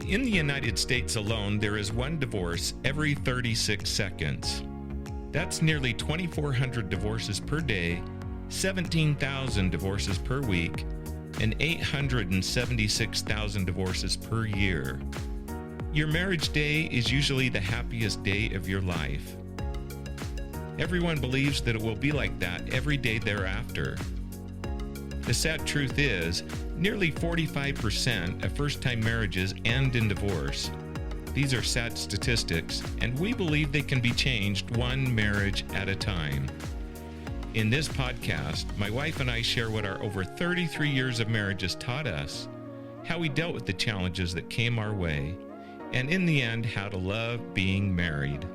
In the United States alone, there is one divorce every 36 seconds. That's nearly 2,400 divorces per day, 17,000 divorces per week, and 876,000 divorces per year. Your marriage day is usually the happiest day of your life. Everyone believes that it will be like that every day thereafter. The sad truth is, nearly 45% of first-time marriages end in divorce. These are sad statistics, and we believe they can be changed one marriage at a time. In this podcast, my wife and I share what our over 33 years of marriage has taught us, how we dealt with the challenges that came our way, and in the end, how to love being married.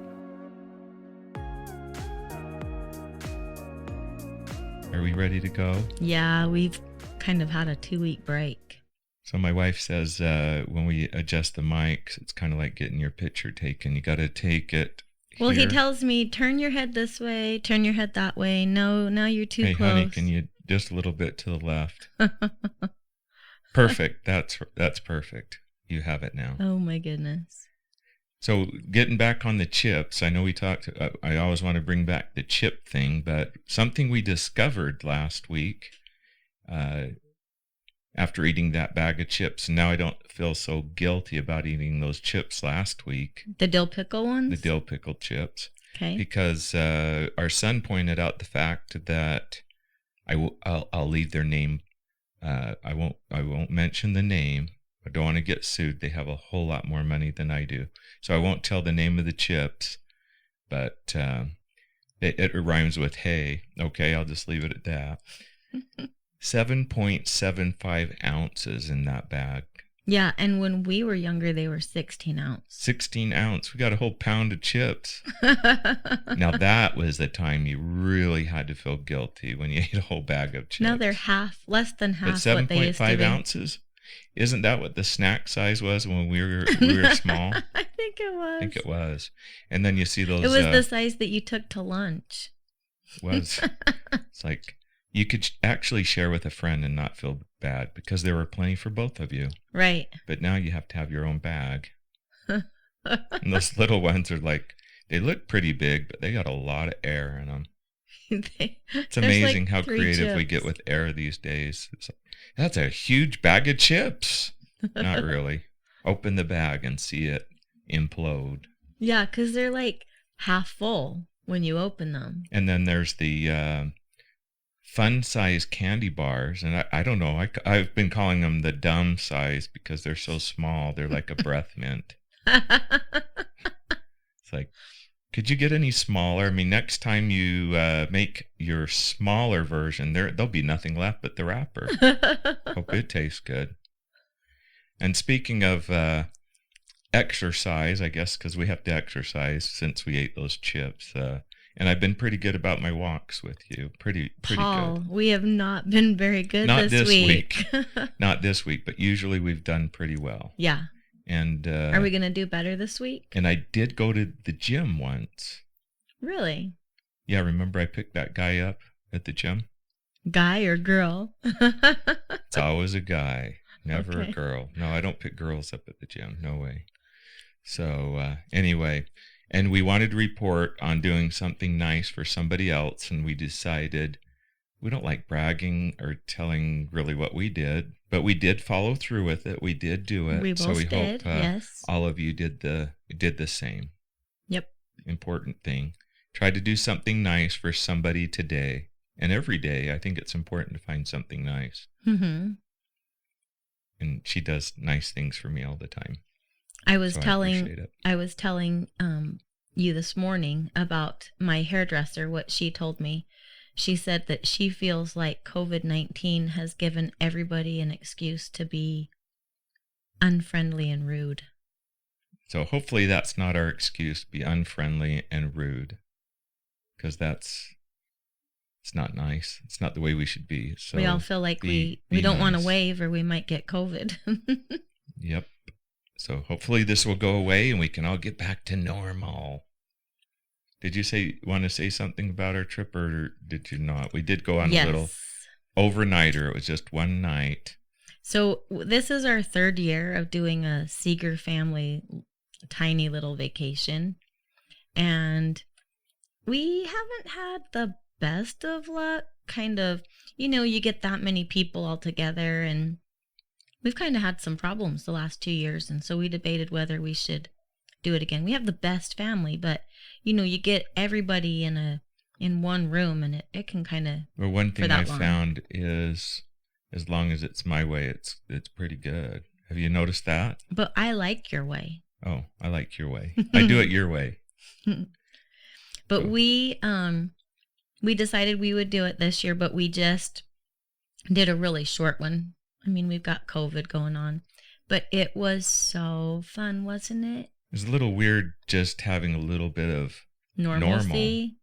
Are we ready to go? Yeah, we've kind of had a 2-week break. So my wife says when we adjust the mics, it's kind of like getting your picture taken. You got to take it Well, here. he tells me, turn your head this way, turn your head that way. No, now you're too Hey, close. honey, can you just a little bit to the left? Perfect. That's perfect. You have it now. Oh, my goodness. So getting back on the chips, I know we talked, I always want to bring back the chip thing, but something we discovered last week after eating that bag of chips, and now I don't feel so guilty about eating those chips last week. The dill pickle ones? The dill pickle chips. Okay. Because our son pointed out the fact that I'll leave their name. I won't mention the name. I don't want to get sued. They have a whole lot more money than I do. So I won't tell the name of the chips, but it rhymes with hay. Okay, I'll just leave it at that. 7.75 ounces in that bag. Yeah, and when we were younger, they were 16 ounce. 16 ounce. We got a whole pound of chips. Now that was the time you really had to feel guilty when you ate a whole bag of chips. Now they're less than half but what they used to be. 7.5 ounces? Isn't that what the snack size was when we were small? I think it was. And then you see those. It was the size that you took to lunch. It's like you could actually share with a friend and not feel bad because there were plenty for both of you. Right. But now you have to have your own bag. And those little ones are like, they look pretty big, but they got a lot of air in them. It's amazing how creative we get with air these days. It's like, that's a huge bag of chips. Not really. Open the bag and see it implode. Yeah, because they're like half full when you open them. And then there's the fun size candy bars. And I don't know. I've been calling them the dumb size because they're so small. They're like a breath mint. It's like, could you get any smaller? I mean, next time you make your smaller version, there'll be nothing left but the wrapper. Hope it tastes good. And speaking of exercise, I guess, because we have to exercise since we ate those chips. And I've been pretty good about my walks with you. Pretty Paul, good. We have not been very good this week. Not this week, but usually we've done pretty well. Yeah. And are we going to do better this week? And I did go to the gym once. Really? Yeah, remember I picked that guy up at the gym? Guy or girl? It's always a guy, never Okay. a girl. No, I don't pick girls up at the gym. No way. So anyway, and we wanted to report on doing something nice for somebody else, and we decided we don't like bragging or telling really what we did, but we did follow through with it. We did do it. We both so we did, hope yes. all of you did the same. Yep. Important thing. Try to do something nice for somebody today and every day. I think it's important to find something nice. Mm-hmm. And she does nice things for me all the time. I was So telling I appreciate you this morning about my hairdresser, what she told me. She said that she feels like COVID-19 has given everybody an excuse to be unfriendly and rude. So hopefully that's not our excuse to be unfriendly and rude, because it's not nice. It's not the way we should be. So we all feel like we don't want to wave or we might get COVID. Yep. So hopefully this will go away and we can all get back to normal. Did you want to say something about our trip, or did you not? We did go on a little overnighter. It was just one night. So this is our third year of doing a Seeger family tiny little vacation. And we haven't had the best of luck. Kind of, you get that many people all together, and we've kind of had some problems the last 2 years. And so we debated whether we should do it again. We have the best family, but you get everybody in one room, and it can kind of, Well, one for thing that I long. found is, as long as it's my way, it's pretty good. Have you noticed that? But I like your way. Oh, I like your way. I do it your way. But So- we decided we would do it this year, but we just did a really short one. I mean, we've got COVID going on, but it was so fun, wasn't it? It was a little weird just having a little bit of Normalcy.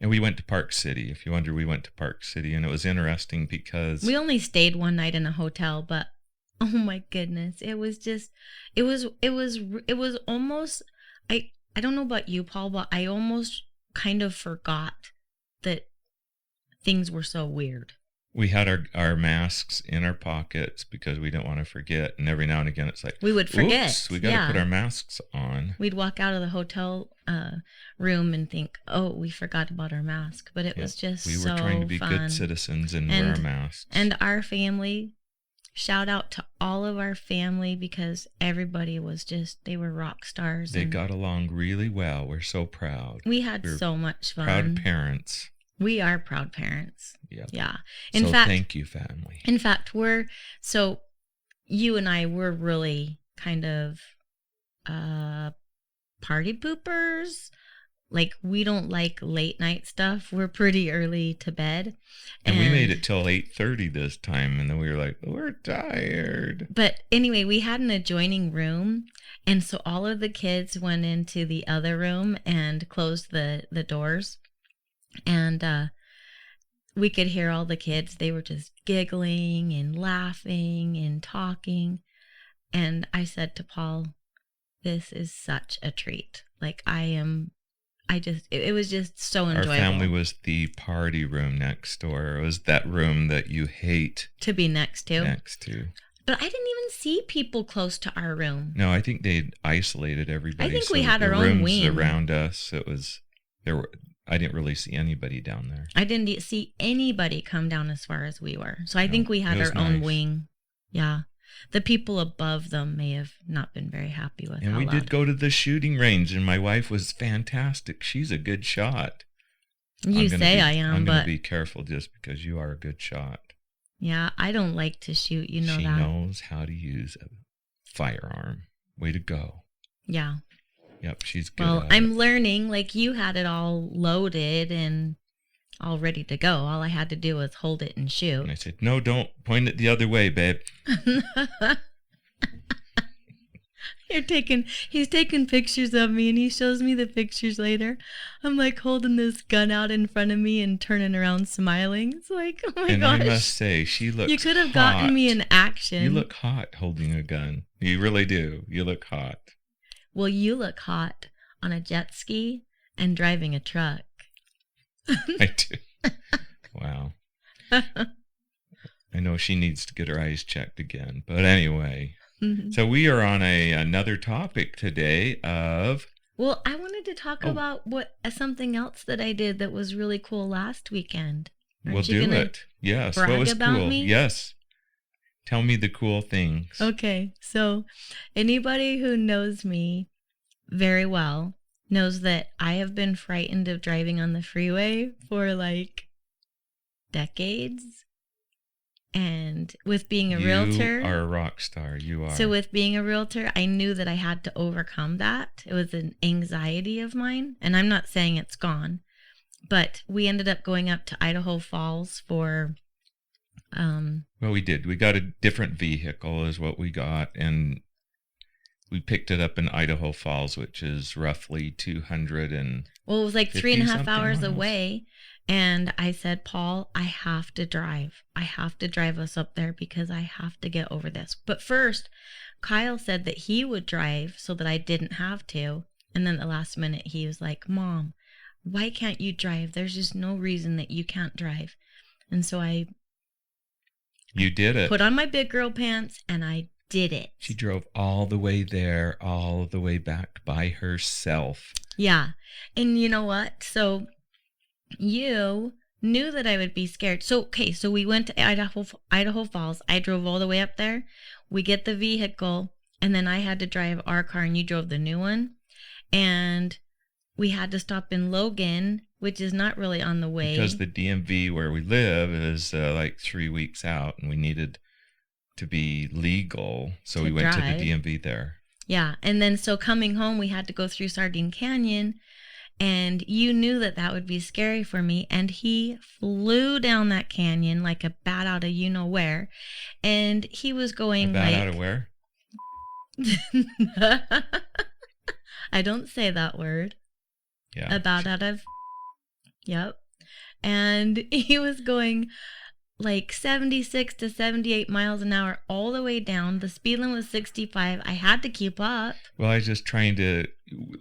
And we went to Park City. If you wonder, we went to Park City, and it was interesting because We only stayed one night in a hotel, but oh my goodness, it was almost, I don't know about you, Paul, but I almost kind of forgot that things were so weird. we had our masks in our pockets because we didn't want to forget. And every now and again, it's like, We would forget. oops, we got to put our masks on. We'd walk out of the hotel room and think, oh, we forgot about our mask. But it was just We so were trying to be fun. good citizens and wear our masks. And our family, shout out to all of our family, because everybody was they were rock stars. They and got along really well. We're so proud. we had We're so much fun. Proud parents. We are proud parents. Yep. Yeah. So thank you, family. In fact, you and I were really kind of party poopers. Like, we don't like late night stuff. We're pretty early to bed. And we made it till 8:30 this time, and then we were like, we're tired. But anyway, we had an adjoining room, and so all of the kids went into the other room and closed the doors. And we could hear all the kids. They were just giggling and laughing and talking. And I said to Paul, this is such a treat. Like, it was just so enjoyable. Our family was the party room next door. It was that room that you hate to be next to. But I didn't even see people close to our room. No, I think they'd isolated everybody. I think we had our own wing around us. I didn't really see anybody down there. I didn't see anybody come down as far as we were. So I think we had our own wing. Yeah. The people above them may have not been very happy with it. And we did go to the shooting range, and my wife was fantastic. She's a good shot. You say I am, I'm but going to be careful just because you are a good shot. Yeah, I don't like to shoot, you know that. She knows how to use a firearm. Way to go. Yeah. Yep, she's good. Well, I'm learning. Like, you had it all loaded and all ready to go. All I had to do was hold it and shoot. And I said, no, don't point it the other way, babe. He's taking pictures of me, and he shows me the pictures later. I'm like holding this gun out in front of me and turning around smiling. It's like, oh my gosh. And I must say, she looks You could have hot. gotten me in action. You look hot holding a gun. You really do. You look hot. Well, you look hot on a jet ski and driving a truck. I do. Wow. I know she needs to get her eyes checked again. But anyway, so we are on another topic today of... Well, I wanted to talk about something else that I did that was really cool last weekend. We'll do it. Yes. What was cool? Me? Yes. Tell me the cool things. Okay. So anybody who knows me very well knows that I have been frightened of driving on the freeway for like decades. And with being a realtor... You are a rock star. You are. So with being a realtor, I knew that I had to overcome that. It was an anxiety of mine. And I'm not saying it's gone. But we ended up going up to Idaho Falls for... Well, we did. We got a different vehicle is what we got. And we picked it up in Idaho Falls, which is roughly 200 and... Well, it was like 3.5 hours away. And I said, Paul, I have to drive. I have to drive us up there because I have to get over this. But first, Kyle said that he would drive so that I didn't have to. And then at the last minute, he was like, Mom, why can't you drive? There's just no reason that you can't drive. And so I You did it. Put on my big girl pants, and I did it. She drove all the way there, all the way back by herself. Yeah. And you know what? So you knew that I would be scared. So we went to Idaho Falls. I drove all the way up there. We get the vehicle, and then I had to drive our car, and you drove the new one. And we had to stop in Logan, which is not really on the way. Because the DMV where we live is like 3 weeks out, and we needed to be legal. So we went to the DMV there. Yeah. And then so coming home, we had to go through Sardine Canyon. And you knew that would be scary for me. And he flew down that canyon like a bat out of you-know-where. And he was going a bat out of where? I don't say that word. Yeah. A bat out of... Yep. And he was going like 76 to 78 miles an hour all the way down. The speed limit was 65. I had to keep up. Well, I was just trying to,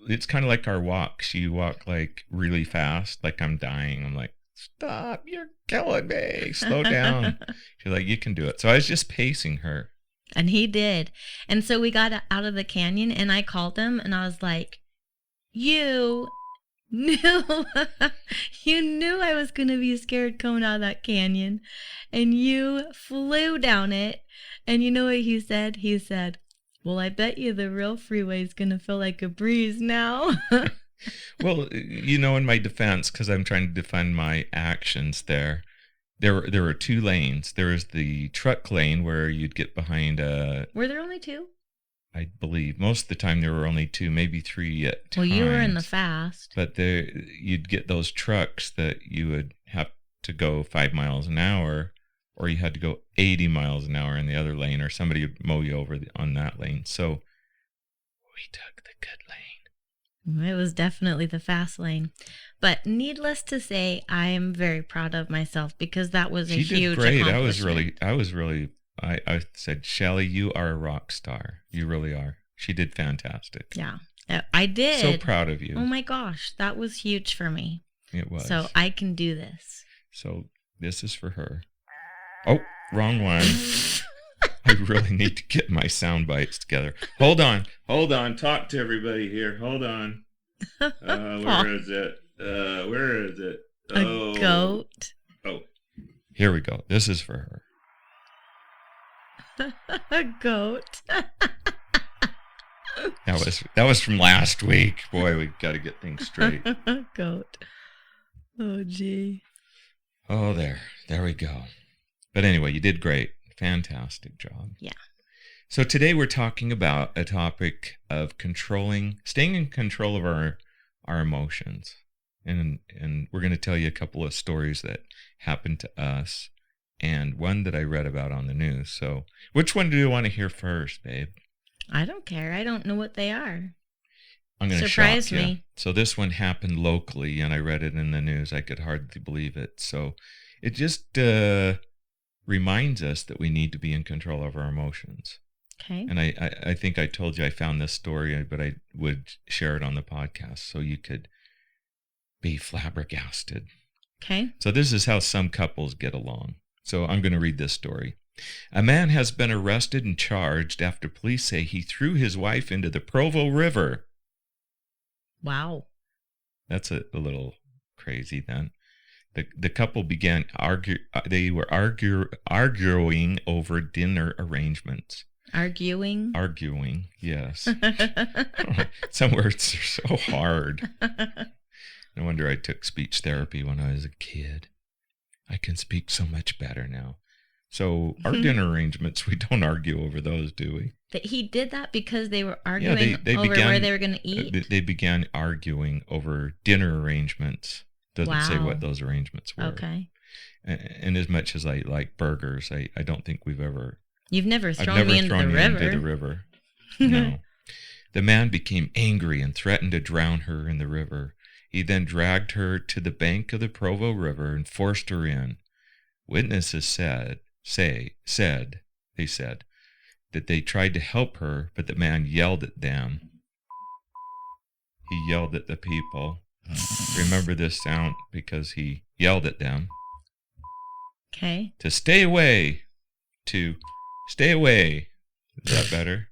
it's kind of like our walk. She walked like really fast, like I'm dying. I'm like, stop, you're killing me. Slow down. She's like, you can do it. So I was just pacing her. And he did. And so we got out of the canyon, and I called him, and I was like, you knew I was going to be scared coming out of that canyon, and you flew down it. And you know what he said? He said, well, I bet you the real freeway is going to feel like a breeze now. Well, in my defense, because I'm trying to defend my actions there were 2 lanes. There was the truck lane where you'd get behind a... Were there only 2? I believe most of the time there were only 2, maybe 3 at times. Well, you were in the fast. But you'd get those trucks that you would have to go 5 miles an hour, or you had to go 80 miles an hour in the other lane, or somebody would mow you over on that lane. So we took the good lane. It was definitely the fast lane. But needless to say, I am very proud of myself because that was a huge accomplishment. She did great. I was really... I said, Shelly, you are a rock star. You really are. She did fantastic. Yeah, I did. So proud of you. Oh my gosh, that was huge for me. It was. So I can do this. So this is for her. Oh, wrong one. I really need to get my sound bites together. Hold on. Talk to everybody here. Hold on. Where is it? A goat. Oh, here we go. This is for her. A goat. That was from last week. Boy, we got to get things straight. Goat. Oh, gee. Oh, there we go. But anyway, you did great. Fantastic job. Yeah. So today we're talking about a topic of staying in control of our emotions, and we're going to tell you a couple of stories that happened to us. And one that I read about on the news. So which one do you want to hear first, babe? I don't care. I don't know what they are. I'm going to surprise shock you. me. So this one happened locally, and I read it in the news. I could hardly believe it. So it just reminds us that we need to be in control of our emotions. Okay. And I think I told you I found this story, but I would share it on the podcast so you could be flabbergasted. Okay. So this is how some couples get along. So I'm going to read this story. A man has been arrested and charged after police say he threw his wife into the Provo River. Wow. That's a little crazy then. The couple began arguing over dinner arrangements. Arguing, yes. Some words are so hard. No wonder I took speech therapy when I was a kid. I can speak so much better now. So our dinner arrangements, we don't argue over those, do we? That he did that because they were arguing over where they were going to eat? They began arguing over dinner arrangements. Doesn't say what those arrangements were. Okay. And as much as I like burgers, I don't think we've ever... You've never thrown me into the river. No. The man became angry and threatened to drown her in the river. He then dragged her to the bank of the Provo River and forced her in. Witnesses said that they tried to help her, but the man yelled at them. He yelled at the people. Remember this sound because he yelled at them. Okay. To stay away. to stay away. Is that better?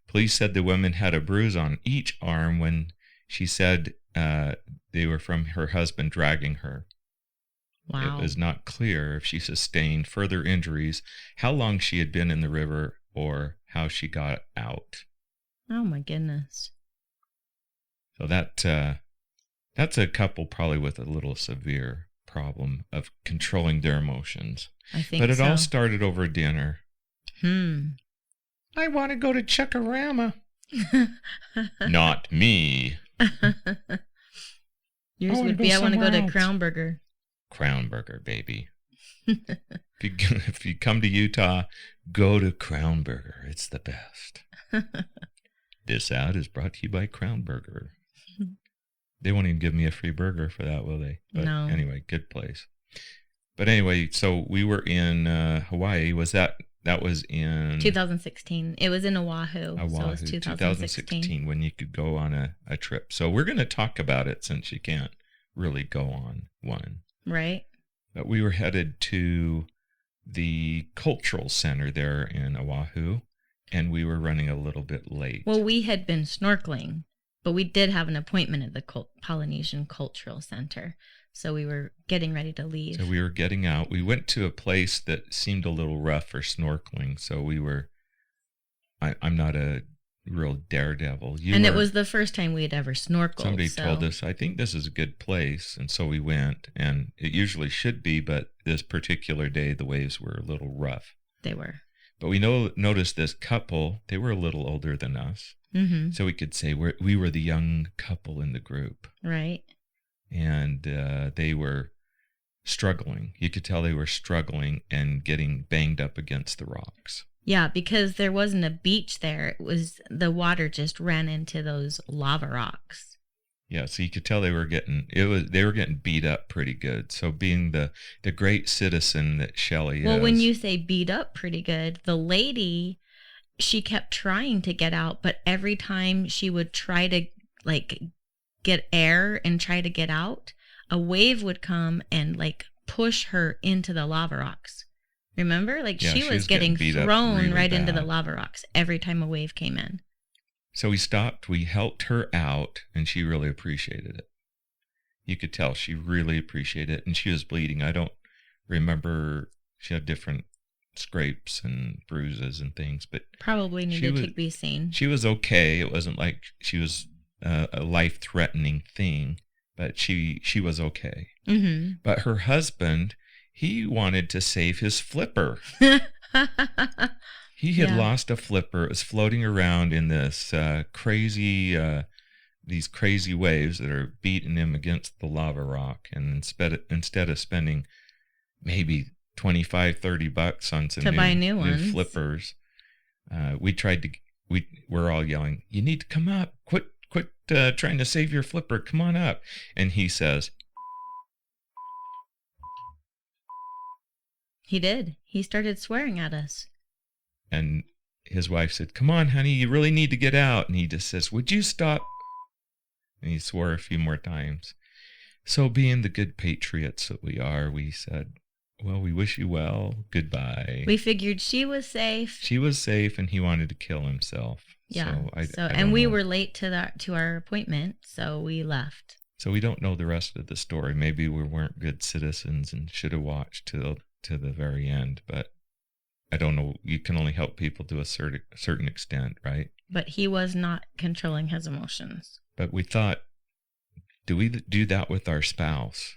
Police said the woman had a bruise on each arm when she said they were from her husband dragging her. Wow. It was not clear if she sustained further injuries, how long she had been in the river, or how she got out. Oh my goodness. So that's a couple probably with a little severe problem of controlling their emotions. I think But it so. all started over dinner. I want to go to Chuckarama. Not me. Yours wanna would go be, I want to go to somewhere else. Crown Burger. Crown Burger, baby. If you come to Utah, go to Crown Burger. It's the best. This ad is brought to you by Crown Burger. They won't even give me a free burger for that, will they? But No. Anyway, good place. But anyway, so we were in Hawaii. That was in 2016. It was in Oahu. Oahu, So it was 2016. when you could go on a trip. So we're going to talk about it since you can't really go on one. Right. But we were headed to the cultural center there in Oahu, and we were running a little bit late. Well, we had been snorkeling, but we did have an appointment at the Polynesian Cultural Center. So we were getting ready to leave. So we were getting out. We went to a place that seemed a little rough for snorkeling. So we were, I'm not a real daredevil. It was the first time we had ever snorkeled. Somebody told us, I think this is a good place. And so we went, and it usually should be, but this particular day, the waves were a little rough. They were. But we noticed this couple, they were a little older than us. Mm-hmm. So we could say we were the young couple in the group. Right. And they were struggling. You could tell they were struggling and getting banged up against the rocks. Yeah, because there wasn't a beach there. It was the water just ran into those lava rocks. Yeah, so you could tell they were getting beat up pretty good. So being the great citizen that Shelley is. Well, when you say beat up pretty good, the lady, she kept trying to get out, but every time she would try to get air and try to get out, a wave would come and push her into the lava rocks. Remember? She was getting thrown really right bad into the lava rocks every time a wave came in. So we stopped, we helped her out, and she really appreciated it. You could tell she really appreciated it, and she was bleeding. I don't remember, she had different scrapes and bruises and things, but probably needed to be seen. She was okay. It wasn't like she was a life-threatening thing, but she was okay. Mm-hmm. But her husband, he wanted to save his flipper. He had lost a flipper. It was floating around in this these crazy waves that are beating him against the lava rock. And instead of spending maybe $25-$30 on some new flippers, we're all yelling, "You need to come up! Quit trying to save your flipper! Come on up!" And he says, he did. He started swearing at us. And his wife said, "Come on, honey, you really need to get out." And he just says, "Would you stop?" And he swore a few more times. So being the good patriots that we are, we said, "Well, we wish you well. Goodbye." We figured she was safe. She was safe, and he wanted to kill himself. Yeah. And we were late to our appointment, so we left. So we don't know the rest of the story. Maybe we weren't good citizens and should have watched to the very end, but I don't know. You can only help people to a certain extent, right? But he was not controlling his emotions. But we thought, do we do that with our spouse?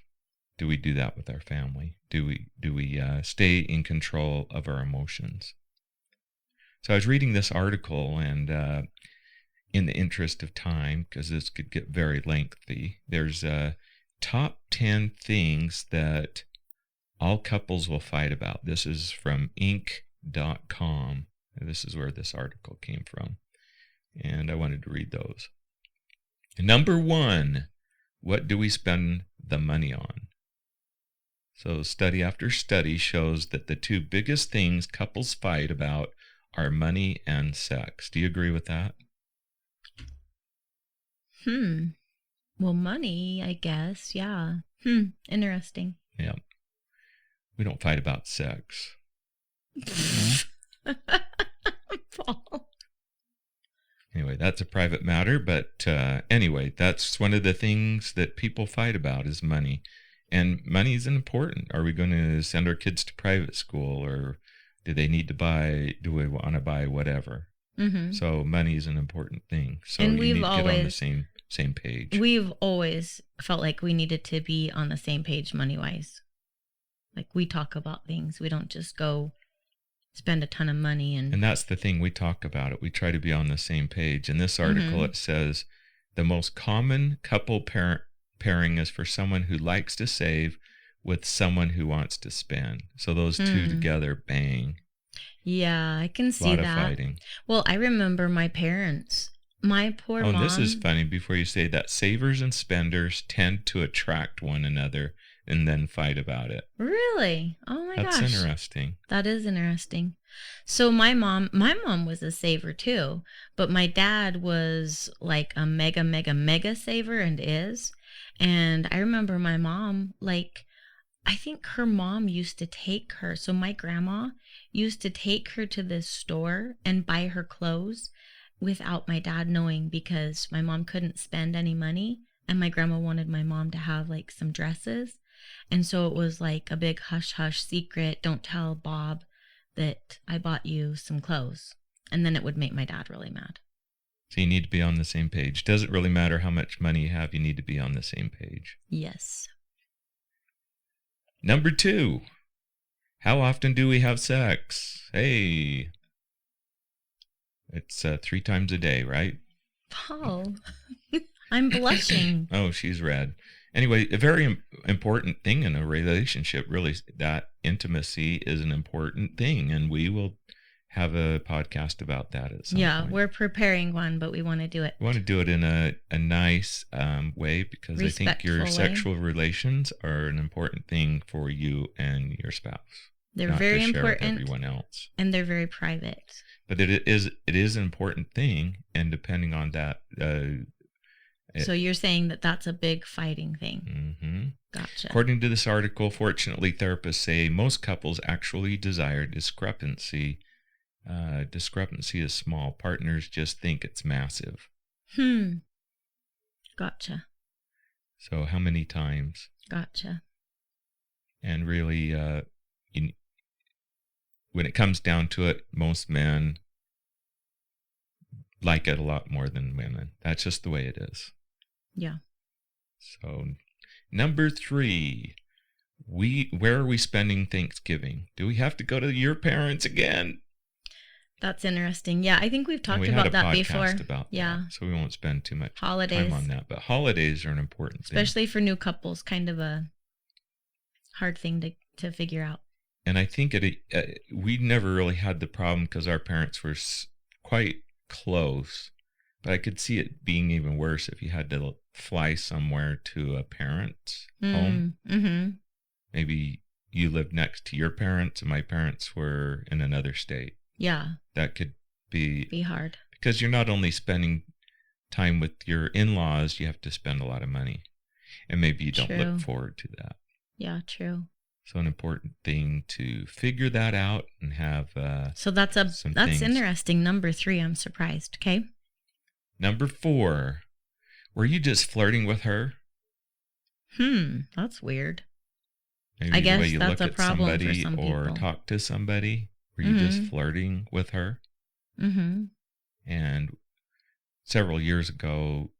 Do we do that with our family? Do we stay in control of our emotions? So I was reading this article, and in the interest of time, because this could get very lengthy, there's top 10 things that all couples will fight about. This is from Inc.com. This is where this article came from. And I wanted to read those. Number 1, what do we spend the money on? So study after study shows that the two biggest things couples fight about are money and sex. Do you agree with that? Well, money, I guess. Yeah. Interesting. Yeah. We don't fight about sex. Paul. Anyway, that's a private matter, but anyway, that's one of the things that people fight about is money. And money is important. Are we going to send our kids to private school, or do we want to buy whatever? Mm-hmm. So money is an important thing. So And you need to get on the same page. We've always felt like we needed to be on the same page money-wise. Like, we talk about things. We don't just go spend a ton of money. And that's the thing. We talk about it. We try to be on the same page. In this article, it says the most common couple pairing is for someone who likes to save with someone who wants to spend. So those two together, bang. Yeah, I can see that. A that. lot of fighting. Well, I remember my parents. My poor mom. Oh, this is funny. Before you say that, savers and spenders tend to attract one another and then fight about it. Really? Oh my gosh. That's interesting. That is interesting. So my mom was a saver too, but my dad was like a mega saver and is. And I remember my mom, like, I think her mom used to take her. So my grandma used to take her to this store and buy her clothes without my dad knowing, because my mom couldn't spend any money. And my grandma wanted my mom to have like some dresses. And so it was like a big hush hush secret. Don't tell Bob that I bought you some clothes. And then it would make my dad really mad. So you need to be on the same page. Doesn't really matter how much money you have. You need to be on the same page. Yes. Number 2. How often do we have sex? Hey. It's 3 times a day, right? Paul, I'm blushing. Oh, she's red. Anyway, a very important thing in a relationship, really, that intimacy is an important thing. And we will have a podcast about that at some point. We're preparing one, but we want to do it. We want to do it in a nice way, because I think your sexual relations are an important thing for you and your spouse. They're very important with everyone else. And they're very private. But it is an important thing, and depending on that. So you're saying that that's a big fighting thing. Mm-hmm. Gotcha. According to this article, fortunately, therapists say most couples actually desire discrepancy. Discrepancy is small. Partners just think it's massive. Gotcha. So how many times? Gotcha. And really, when it comes down to it, most men like it a lot more than women. That's just the way it is. Yeah. So, number 3, where are we spending Thanksgiving? Do we have to go to your parents again? That's interesting. Yeah, I think we've talked about that before. We had a podcast about that, so we won't spend too much time on that. But holidays are an important thing. Especially for new couples, kind of a hard thing to figure out. And I think we never really had the problem because our parents were quite close. But I could see it being even worse if you had to fly somewhere to a parent's home. Mm-hmm. Maybe you lived next to your parents and my parents were in another state. Yeah. That could be hard. Because you're not only spending time with your in-laws, you have to spend a lot of money. And maybe you don't look forward to that. Yeah, true. So an important thing to figure that out and have So that's interesting. Number 3, I'm surprised. Okay. Number 4, were you just flirting with her? That's weird. Maybe I guess the way you that's look a at problem somebody for some or people. talk to somebody. Were you just flirting with her? Mm-hmm. And several years ago,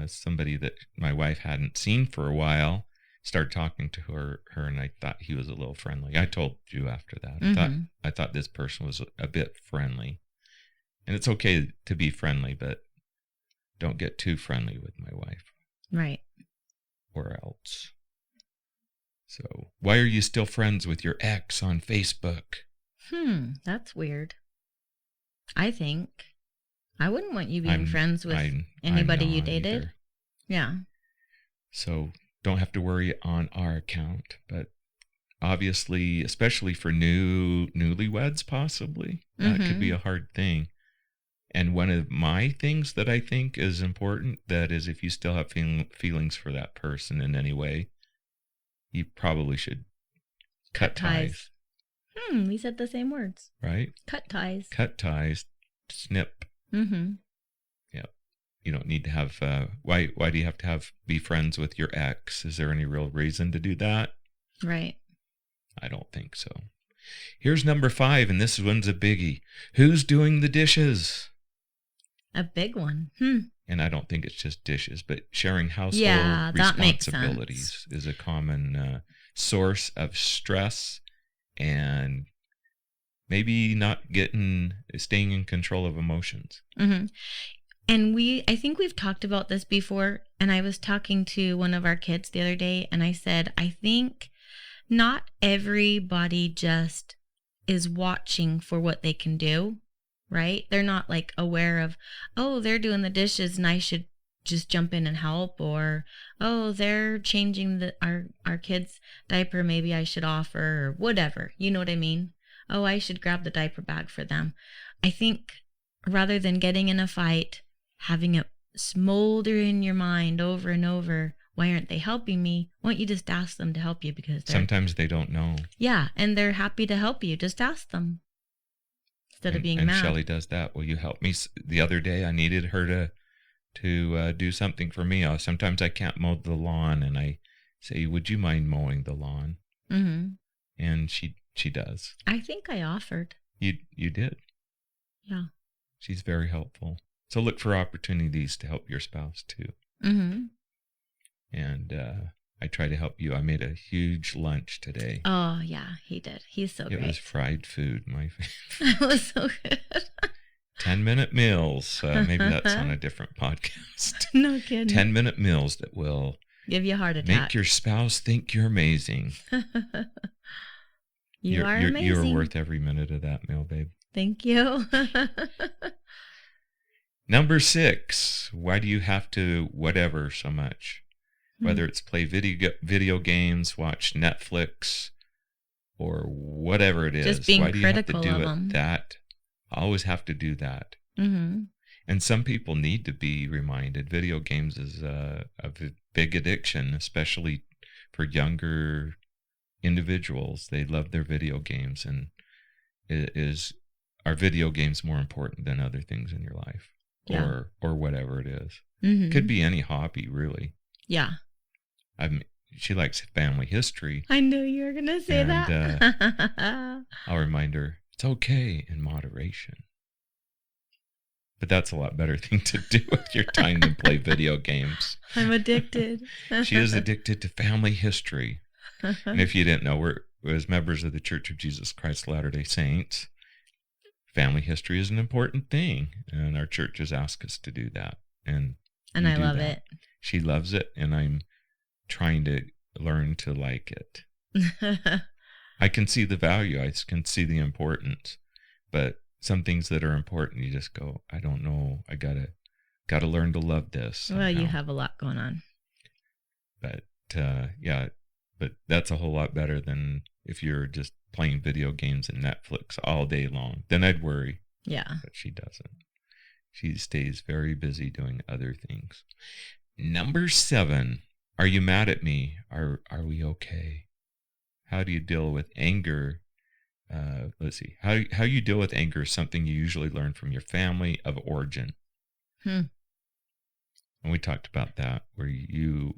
somebody that my wife hadn't seen for a while started talking to her, and I thought he was a little friendly. I told you after that. I thought this person was a bit friendly. And it's okay to be friendly, but don't get too friendly with my wife. Right. Or else. So, why are you still friends with your ex on Facebook? That's weird. I think I wouldn't want you being friends with anybody you dated. Either. Yeah. So, don't have to worry on our account, but obviously, especially for newlyweds, possibly, that could be a hard thing. And one of my things that I think is important, that is, if you still have feelings for that person in any way, you probably should cut ties. We said the same words. right? Cut ties. Cut ties, snip. Mm-hmm. Yep. You don't need to have, why do you have to be friends with your ex? Is there any real reason to do that? Right. I don't think so. Here's number 5, and this one's a biggie. Who's doing the dishes? A big one. And I don't think it's just dishes, but sharing household that makes responsibilities sense. is a common source of stress and maybe not staying in control of emotions. Mm-hmm. And I think we've talked about this before, and I was talking to one of our kids the other day, and I said, I think not everybody just is watching for what they can do, right? They're not like aware of, oh, they're doing the dishes and I should just jump in and help, or, oh, they're changing our kid's diaper, maybe I should offer, or whatever. You know what I mean? Oh, I should grab the diaper bag for them. I think rather than getting in a fight, having it smolder in your mind over and over, why aren't they helping me? Why don't you just ask them to help you? Because sometimes they don't know. Yeah, and they're happy to help you. Just ask them instead of being mad. And Shelley does that. Will you help me? The other day I needed her to do something for me. Sometimes I can't mow the lawn, and I say, would you mind mowing the lawn? Mm-hmm. And she does. I think I offered. You did. Yeah. She's very helpful. So look for opportunities to help your spouse too. Mm-hmm. And I try to help you. I made a huge lunch today. Oh, yeah, he did. He's so great. It was fried food, my favorite. It was so good. 10-minute meals. Maybe that's on a different podcast. No kidding. 10-minute meals that will give you a heart attack. Make your spouse think you're amazing. You're amazing. You're worth every minute of that meal, babe. Thank you. Number 6. Why do you have to whatever so much? Whether it's play video games, watch Netflix, or whatever it is. Just being why do you have to critical do of it them. that? I always have to do that. Mm-hmm. And some people need to be reminded. Video games is a big addiction, especially for younger individuals. They love their video games, and are video games more important than other things in your life? Yeah. Or whatever it is. Mm-hmm. Could be any hobby, really. Yeah. She likes family history. I knew you were going to say that. I'll remind her, it's okay in moderation. But that's a lot better thing to do with your time than play video games. I'm addicted. She is addicted to family history. And if you didn't know, we're as members of the Church of Jesus Christ of Latter-day Saints, family history is an important thing. And our church has asked us to do that. And I love it. She loves it, and I'm trying to learn to like it. I can see the value. I can see the importance. But some things that are important, you just go, I don't know. I gotta learn to love this somehow. Well, you have a lot going on. But yeah, but that's a whole lot better than if you're just playing video games and Netflix all day long. Then I'd worry. Yeah. But she doesn't. She stays very busy doing other things. Number 7. Are you mad at me? Are we okay? How do you deal with anger? Let's see. How you deal with anger is something you usually learn from your family of origin. And we talked about that, where you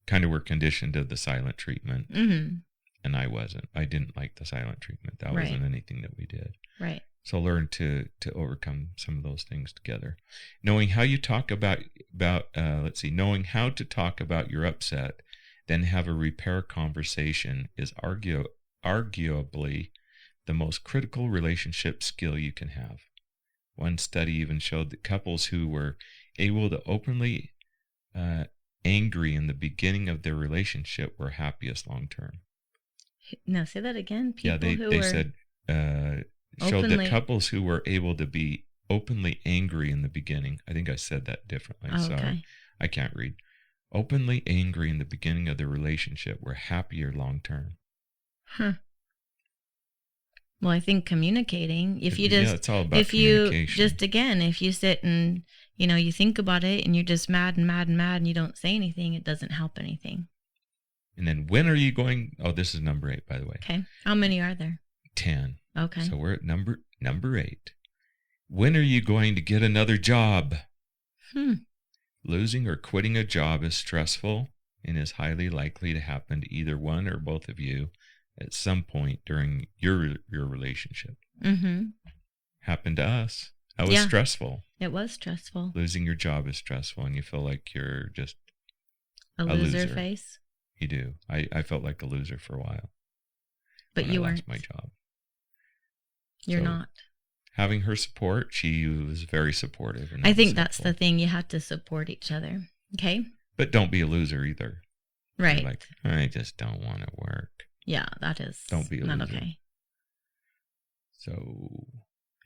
kind of were conditioned to the silent treatment. Mm-hmm. And I wasn't. I didn't like the silent treatment. That wasn't anything that we did. Right. So learn to overcome some of those things together. Knowing how you talk about knowing how to talk about your upset, then have a repair conversation is arguably the most critical relationship skill you can have. One study even showed that couples who were able to openly angry in the beginning of their relationship were happiest long term. Now say that again. People they said showed that couples who were able to be openly angry in the beginning. I think I said that differently. Oh, Sorry. okay. I can't read. Openly angry in the beginning of the relationship were happier long term. Huh. Well, I think communicating, if you it's all about communication. If you sit and, you think about it and you're just mad and you don't say anything, it doesn't help anything. And then when are you going? Oh, this is number 8, by the way. Okay. How many are there? 10. Okay. So we're at number 8. When are you going to get another job? Losing or quitting a job is stressful and is highly likely to happen to either one or both of you at some point during your relationship. Happened to us. That was stressful. It was stressful. Losing your job is stressful, and you feel like you're just a loser face. You do. I felt like a loser for a while. But you weren't. I lost my job. You're not. Having her support, she was very supportive. And I think that's the thing. You have to support each other. Okay? But don't be a loser either. Right. You're like, I just don't want to work. Yeah, that is don't be a not loser. Okay. So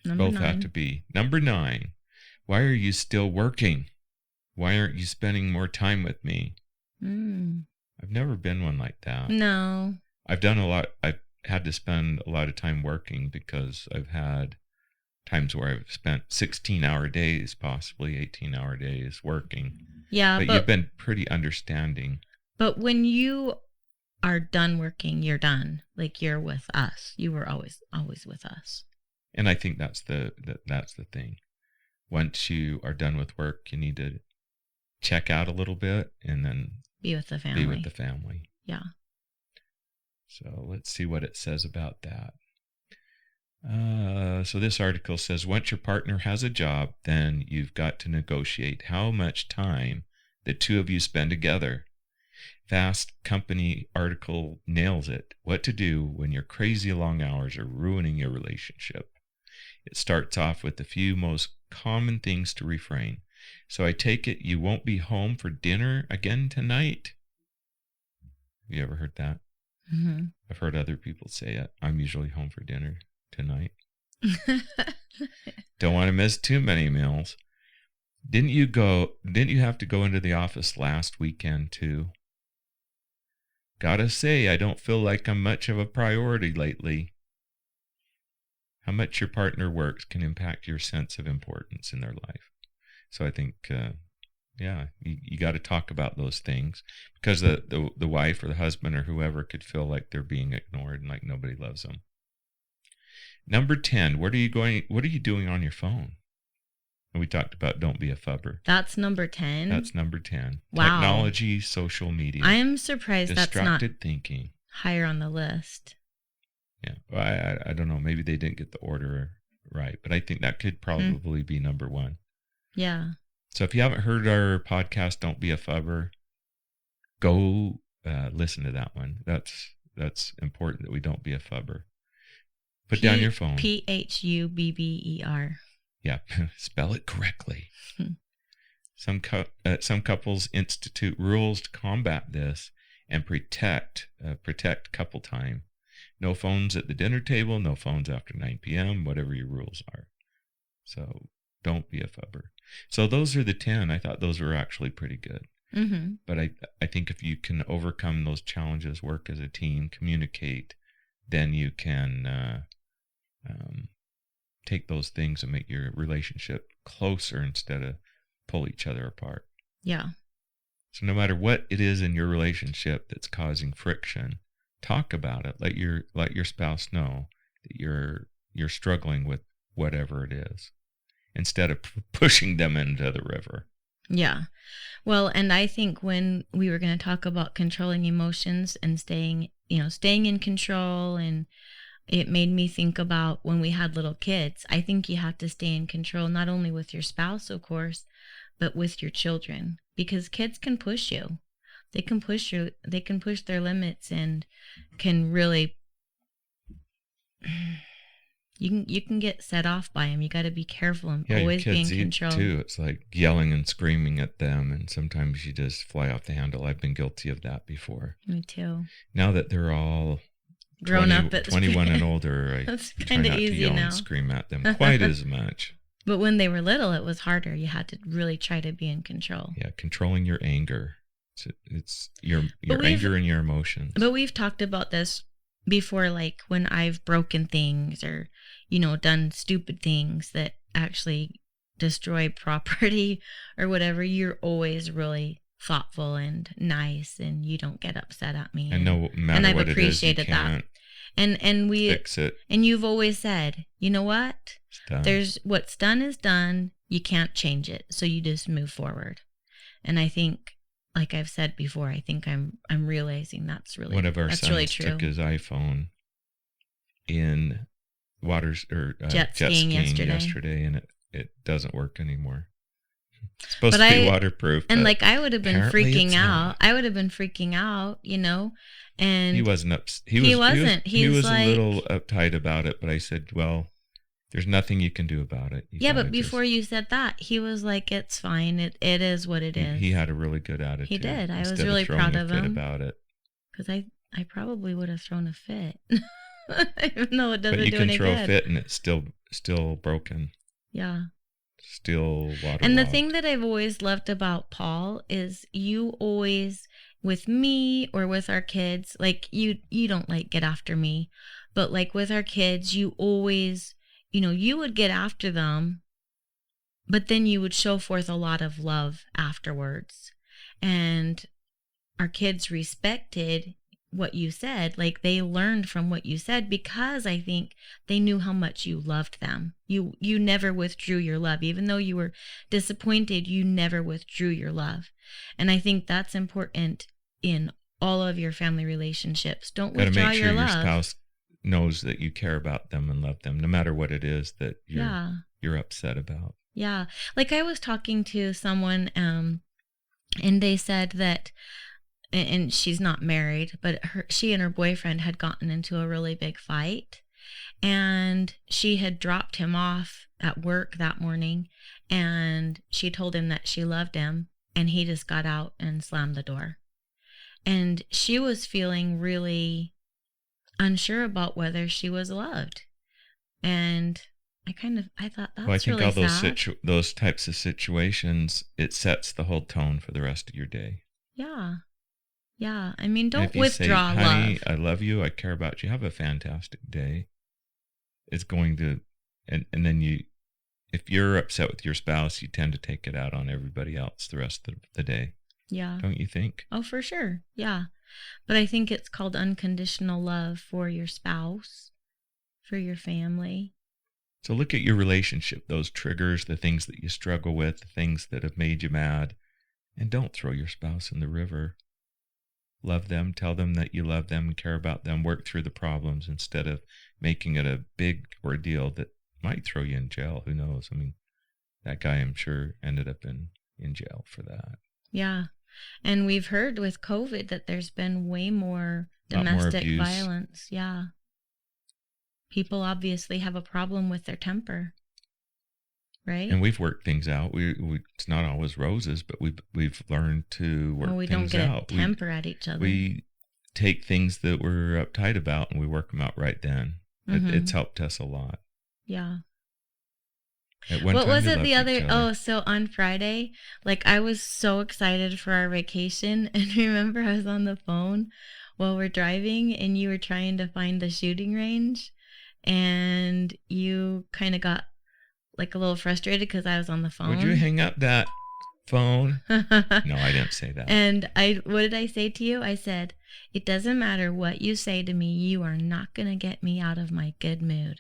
number both 9. have to be. Number 9, why are you still working? Why aren't you spending more time with me? I've never been one like that. No. I've done a lot. I've had to spend a lot of time working because I've had times where I've spent 16-hour days, possibly 18-hour days working. Yeah, but you've been pretty understanding. But when you are done working, you're done. Like, you're with us. You were always with us. And I think that's the thing. Once you are done with work, you need to check out a little bit and then be with the family. Yeah. So let's see what it says about that. So this article says, once your partner has a job, then you've got to negotiate how much time the two of you spend together. Fast Company article nails it. What to do when your crazy long hours are ruining your relationship. It starts off with a few most common things to refrain. So I take it you won't be home for dinner again tonight? Have you ever heard that? I've heard other people say it. I'm usually home for dinner tonight. Don't want to miss too many meals. Didn't you have to go into the office last weekend too? Gotta say, I don't feel like I'm much of a priority lately. How much your partner works can impact your sense of importance in their life. So I think, you got to talk about those things, because the wife or the husband or whoever could feel like they're being ignored and like nobody loves them. Number 10, what are you doing on your phone? And we talked about don't be a fubber. That's number 10? That's number 10. Wow. Technology, social media. I am surprised that's not distracted thinking. Higher on the list. Yeah. Well, I don't know. Maybe they didn't get the order right, but I think that could probably be number 1. Yeah. So if you haven't heard our podcast, Don't Be a Fubber, go listen to that one. That's important that we don't be a fubber. Put down your phone. Phubber. Yeah, spell it correctly. Some couples institute rules to combat this and protect couple time. No phones at the dinner table, no phones after 9 p.m., whatever your rules are. So don't be a fubber. So those are the 10. I thought those were actually pretty good. But I think if you can overcome those challenges, work as a team, communicate, then you can take those things and make your relationship closer instead of pull each other apart. Yeah. So no matter what it is in your relationship that's causing friction, talk about it. Let your spouse know that you're struggling with whatever it is, instead of pushing them into the river. Yeah. Well, and I think when we were going to talk about controlling emotions and staying in control, and it made me think about when we had little kids. I think you have to stay in control, not only with your spouse, of course, but with your children, because kids can push you. They can push you. They can push their limits and can really, you can get set off by them. You got to be careful and always be in control. Too. It's like yelling and screaming at them, and sometimes you just fly off the handle. I've been guilty of that before. Me too. Now that they're all grown up at 21 and older, I try not to yell and scream at them quite as much. But when they were little, it was harder. You had to really try to be in control. Yeah, controlling your anger. It's your anger and your emotions. But we've talked about this before, like when I've broken things or, done stupid things that actually destroy property or whatever, you're always really thoughtful and nice, and you don't get upset at me. And no matter and I've what appreciated it is, you can't and we fix it. and you've always said, you know what? It's done. There's what's done is done. You can't change it, so you just move forward. And I think, like I've said before, I think I'm realizing that's One of our that's sons really true. took his iPhone in jet skiing yesterday, and it doesn't work anymore. It's supposed But to be waterproof. And like I would have been apparently freaking it's out. not. I would have been freaking out, you know. And He wasn't He wasn't. He He's was like- a little uptight about it, but I said, "Well, there's nothing you can do about it." yeah, but before you said that, he was like, "It's fine. It is what it is." He had a really good attitude. He did. I was instead really throwing proud a of fit him. about it. Because I probably would have thrown a fit, even though it doesn't But you do can any throw good. a fit, and it's still broken, Yeah. still waterlogged. And the thing that I've always loved about Paul is you always, with me or with our kids, like you don't like get after me, but like with our kids, you always, you would get after them, but then you would show forth a lot of love afterwards. And our kids respected what you said. Like they learned from what you said because I think they knew how much you loved them. You never withdrew your love. Even though you were disappointed, you never withdrew your love. And I think that's important in all of your family relationships. Don't Gotta withdraw make sure your love. your spouse knows that you care about them and love them, no matter what it is that you're upset about. Yeah. Like I was talking to someone, and they said that, and she's not married, but she and her boyfriend had gotten into a really big fight, and she had dropped him off at work that morning, and she told him that she loved him, and he just got out and slammed the door. And she was feeling really unsure about whether she was loved. And I thought that's Well, I think really all those sad. those types of situations, it sets the whole tone for the rest of your day. Yeah. Yeah. I mean, And don't if you withdraw say, "Honey, love. I love you. I care about you. Have a fantastic day." It's going to, and then if you're upset with your spouse, you tend to take it out on everybody else the rest of the day. Yeah. Don't you think? Oh, for sure. Yeah. But I think it's called unconditional love for your spouse, for your family. So look at your relationship, those triggers, the things that you struggle with, the things that have made you mad, and don't throw your spouse in the river. Love them, tell them that you love them and care about them, work through the problems instead of making it a big ordeal that might throw you in jail. Who knows? I mean, that guy, I'm sure, ended up in jail for that. Yeah. And we've heard with COVID that there's been way more A lot more domestic abuse. violence. Yeah. People obviously have a problem with their temper. Right? And we've worked things out. We it's not always roses, but we've learned to work we don't things get out. a temper at each other. We take things that we're uptight about and we work them out right then. Mhm. It's helped us a lot. Yeah. At one What time, was we it loved the other? each other. Oh, so on Friday, like I was so excited for our vacation. And remember, I was on the phone while we're driving and you were trying to find the shooting range. And you kind of got like a little frustrated because I was on the phone. Would you hang up that phone? No, I didn't say that. And what did I say to you? I said, it doesn't matter what you say to me. You are not going to get me out of my good mood.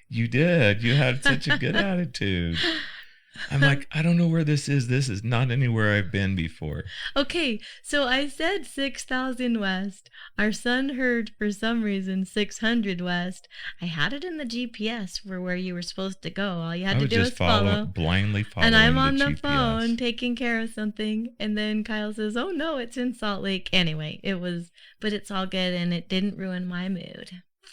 You did. You had such a good attitude. I'm like, I don't know where this is. This is not anywhere I've been before. Okay, so I said 6,000 west. Our son heard for some reason 600 west. I had it in the GPS for where you were supposed to go. All you had I to was do was just follow. blindly following And I'm on the GPS. phone taking care of something. And then Kyle says, oh no, it's in Salt Lake. Anyway, but it's all good and it didn't ruin my mood.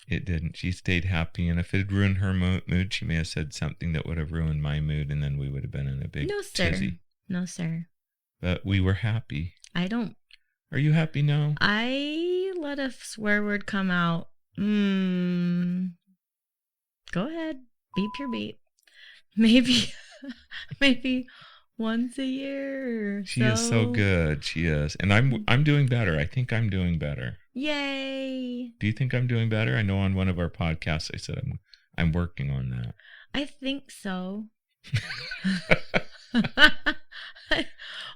It didn't. She stayed happy, and if it had ruined her mood, she may have said something that would have ruined my mood, and then we would have been in a big No, sir. tizzy. No, sir. But we were happy. I don't. Are you happy now? I let a swear word come out. Go ahead. Beep your beep. Maybe once a year or She is so good. She is. And I'm doing better. I think I'm doing better. Yay. Do you think I'm doing better? I know on one of our podcasts I said I'm working on that. I think so.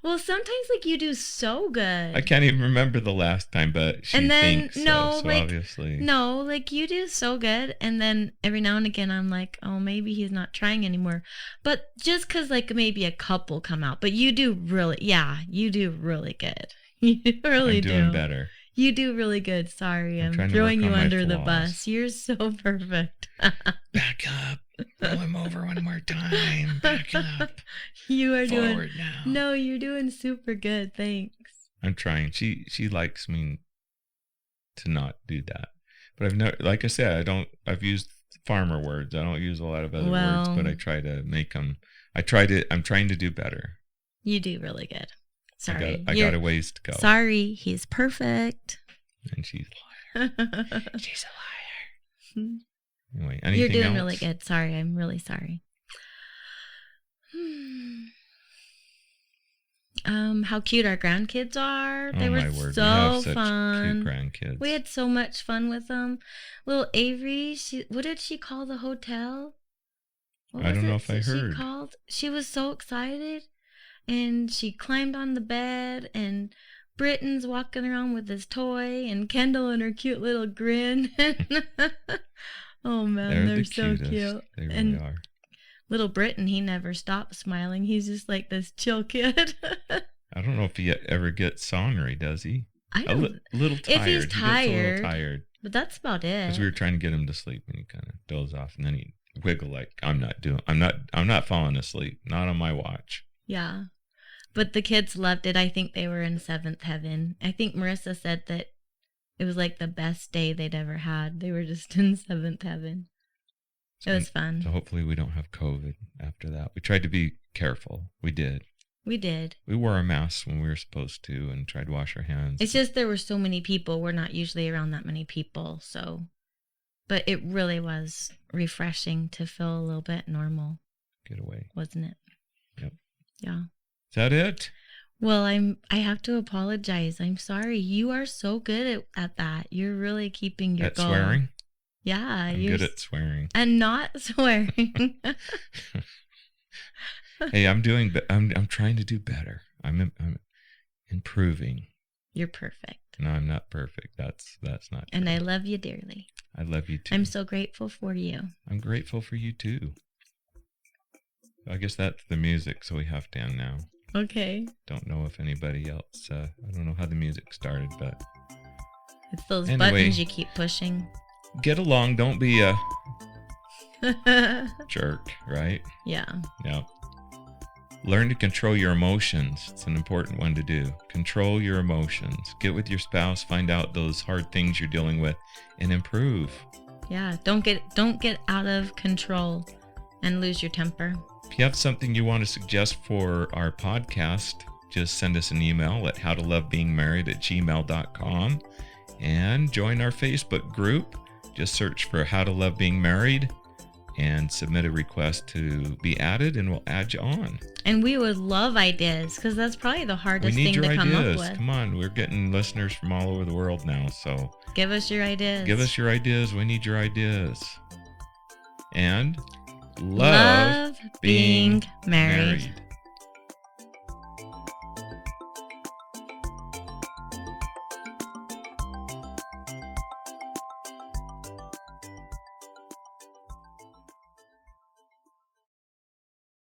Well, sometimes like you do so good. I can't even remember the last time, but she And then thinks no, so. So like obviously, no, like you do so good. And then every now and again, I'm like, oh, maybe he's not trying anymore. But just because like maybe a couple come out, but you do really, yeah, you do really good. You really I'm doing do. better. You do really good. Sorry, I'm I'm trying to throwing work you on my under the flaws. bus. You're so perfect. Back up. Roll him over one more time. Back up. You are doing. Forward now. No, you're doing super good. Thanks. I'm trying. She likes me to not do that. But I've never, like I said, I've used farmer words. I don't use a lot of other words, but I try to make them, I'm trying to do better. You do really good. Sorry. I got a ways to go. Sorry, he's perfect. And she's a liar. She's a liar. Anyway, anything You're doing else? really good. Sorry, I'm really sorry. How cute our grandkids are. They were my word. so We have such fun. cute grandkids. We had so much fun with them. Little Avery, what did she call the hotel? I don't know if I heard. She was so excited, and she climbed on the bed, and Britton's walking around with his toy, and Kendall and her cute little grin. Oh man, they're so cutest. cute. They really are. Little Britton, he never stops smiling. He's just like this chill kid. I don't know if he ever gets ornery, does he? I don't. A little tired. If he's tired, he gets a little tired. But that's about it. Because we were trying to get him to sleep, and he kind of doze off, and then he wiggle like, I'm not falling asleep. Not on my watch. Yeah. But the kids loved it. I think they were in seventh heaven. I think Marissa said that it was like the best day they'd ever had. They were just in seventh heaven. It was fun. So hopefully we don't have COVID after that. We tried to be careful. We did. We did. We wore our masks when we were supposed to and tried to wash our hands. It's just there were so many people. We're not usually around that many people. So, but it really was refreshing to feel a little bit normal. Get away. Wasn't it? Yep. Yeah. Is that it? Well, I have to apologize. I'm sorry. You are so good at that. You're really keeping your goal. Swearing? Yeah. I'm good at swearing. And not swearing. Hey, I'm trying to do better. I'm improving. You're perfect. No, I'm not perfect. That's not true. And I love you dearly. I love you too. I'm so grateful for you. I'm grateful for you too. I guess that's the music, so we have to end now. Okay. Don't know if anybody else, I don't know how the music started, but it's those buttons you keep pushing. Get along. Don't be a jerk, right? Yeah. Yeah. Learn to control your emotions. It's an important one to do. Control your emotions. Get with your spouse, find out those hard things you're dealing with, and improve. Yeah. Don't get out of control and lose your temper. If you have something you want to suggest for our podcast, just send us an email at howtolovebeingmarried@gmail.com and join our Facebook group. Just search for How to Love Being Married and submit a request to be added, and we'll add you on. And we would love ideas, because that's probably the hardest thing to come up with. Come on, we're getting listeners from all over the world now, so give us your ideas. Give us your ideas. We need your ideas. And love being married.